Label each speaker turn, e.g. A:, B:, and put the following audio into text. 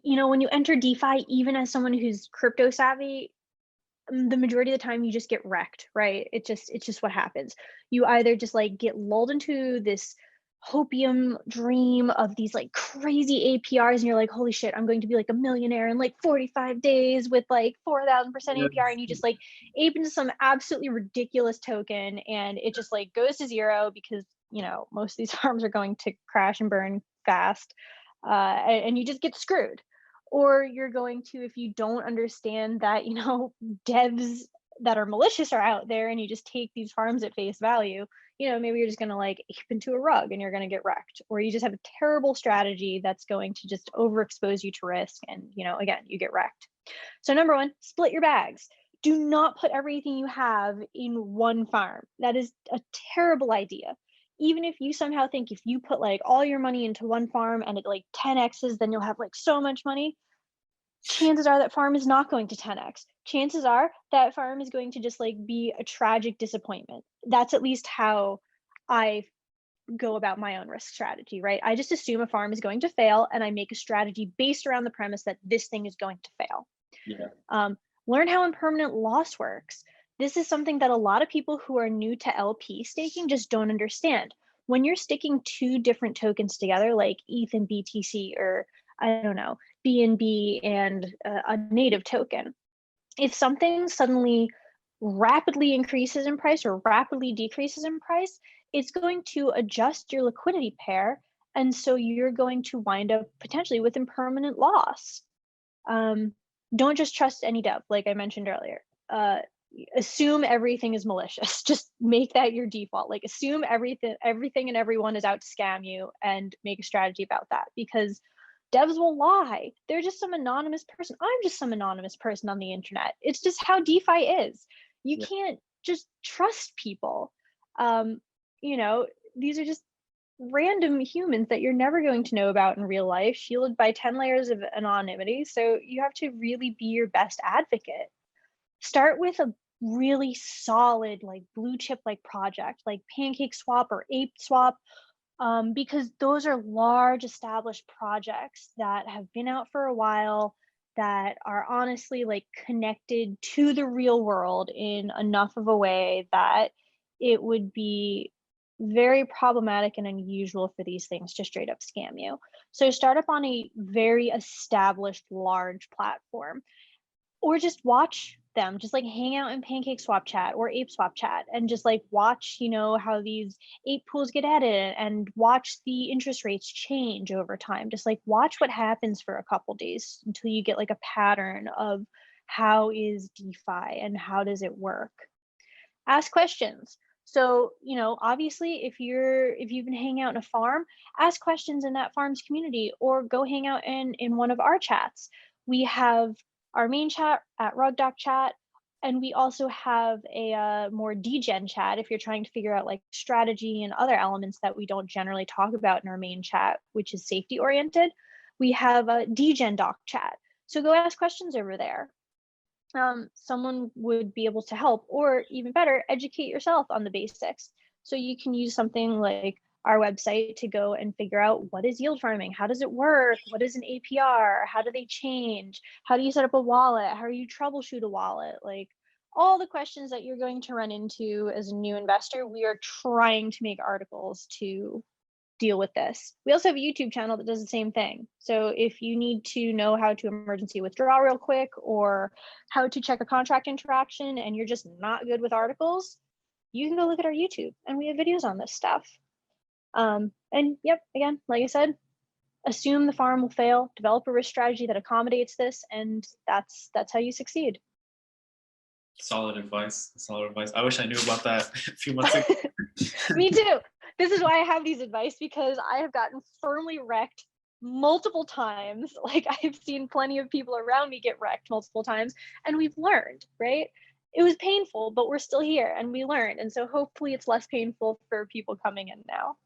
A: when you enter DeFi, even as someone who's crypto savvy, the majority of the time you just get wrecked, right? It's just what happens. You either just like get lulled into this hopium dream of these like crazy APRs and you're like, holy shit, I'm going to be like a millionaire in like 45 days with like 4,000%
B: Yeah.
A: APR. And you just like ape into some absolutely ridiculous token and it just like goes to zero because, most of these farms are going to crash and burn fast. And you just get screwed. Or you're going to, if you don't understand that, devs that are malicious are out there and you just take these farms at face value, maybe you're just going to like ape into a rug and you're going to get wrecked, or you just have a terrible strategy that's going to just overexpose you to risk. And, again, you get wrecked. So number one, split your bags. Do not put everything you have in one farm. That is a terrible idea. Even if you somehow think if you put like all your money into one farm and it like 10x's, then you'll have like so much money. Chances are that farm is not going to 10x. Chances are that farm is going to just like be a tragic disappointment. That's at least how I go about my own risk strategy, right? I just assume a farm is going to fail and I make a strategy based around the premise that this thing is going to fail.
B: Yeah.
A: Learn how impermanent loss works. This is something that a lot of people who are new to LP staking just don't understand. When you're sticking two different tokens together, like ETH and BTC, or I don't know, BNB and a native token, if something suddenly rapidly increases in price or rapidly decreases in price, it's going to adjust your liquidity pair. And so you're going to wind up potentially with impermanent loss. Don't just trust any dev, like I mentioned earlier. Assume everything is malicious. Just make that your default. Like assume everything and everyone is out to scam you and make a strategy about that, because devs will lie. They're just some anonymous person. I'm just some anonymous person on the internet. It's just how DeFi is. You
B: Yeah.
A: can't just trust people. These are just random humans that you're never going to know about in real life, shielded by 10 layers of anonymity. So you have to really be your best advocate. Start with a really solid, like blue chip like project, like Pancake Swap or Ape Swap, because those are large established projects that have been out for a while, that are honestly like connected to the real world in enough of a way that it would be very problematic and unusual for these things to straight up scam you. So start up on a very established large platform, or just watch them, just like hang out in Pancake Swap chat or Ape Swap chat and just like watch, how these ape pools get added and watch the interest rates change over time. Just like watch what happens for a couple days until you get like a pattern of how is DeFi and how does it work. Ask questions. So, obviously if you've been hanging out in a farm, ask questions in that farm's community or go hang out in one of our chats. We have our main chat at Rugdoc chat, and we also have a more degen chat if you're trying to figure out like strategy and other elements that we don't generally talk about in our main chat, which is safety oriented. We have a degen doc chat. So go ask questions over there. Someone would be able to help, or even better, educate yourself on the basics. So you can use something like our website to go and figure out what is yield farming, how does it work, what is an APR, how do they change, how do you set up a wallet, how do you troubleshoot a wallet, like all the questions that you're going to run into as a new investor. We are trying to make articles to deal with this. We also have a YouTube channel that does the same thing. So if you need to know how to emergency withdraw real quick or how to check a contract interaction and you're just not good with articles, you can go look at our YouTube and we have videos on this stuff. And yep, again, like I said, assume the farm will fail, develop a risk strategy that accommodates this, and that's how you succeed.
B: Solid advice. Solid advice. I wish I knew about that a few months ago.
A: Me too. This is why I have these advice, because I have gotten firmly wrecked multiple times. Like I've seen plenty of people around me get wrecked multiple times, and we've learned, right? It was painful, but we're still here and we learned. And so hopefully it's less painful for people coming in now.